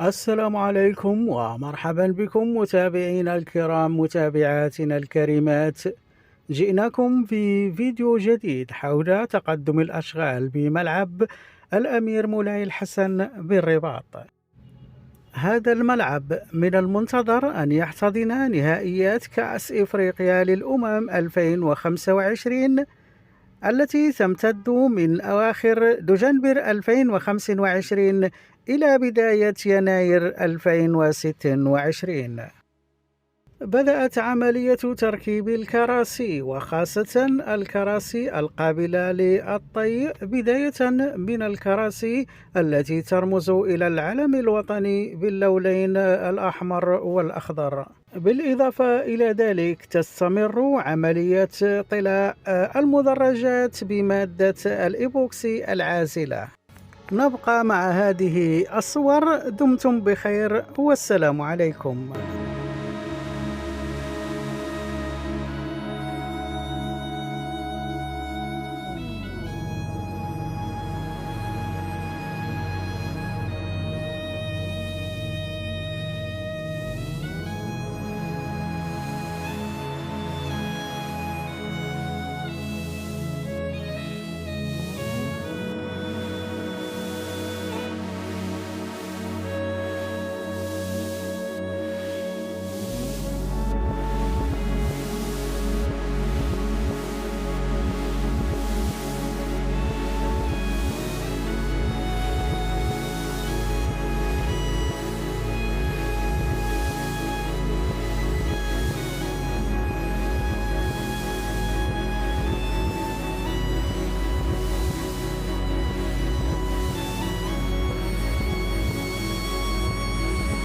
السلام عليكم ومرحبا بكم متابعينا الكرام متابعاتنا الكريمات. جئناكم في فيديو جديد حول تقدم الأشغال بملعب الأمير مولاي الحسن بالرباط. هذا الملعب من المنتظر أن يحتضن نهائيات كأس إفريقيا للأمم 2025 التي تمتد من أواخر دجنبر 2025 إلى بداية يناير 2026. بدأت عملية تركيب الكراسي وخاصة الكراسي القابلة للطي، بداية من الكراسي التي ترمز إلى العلم الوطني باللونين الأحمر والأخضر. بالإضافة إلى ذلك تستمر عملية طلاء المدرجات بمادة الإيبوكسي العازلة. نبقى مع هذه الصور. دمتم بخير والسلام عليكم.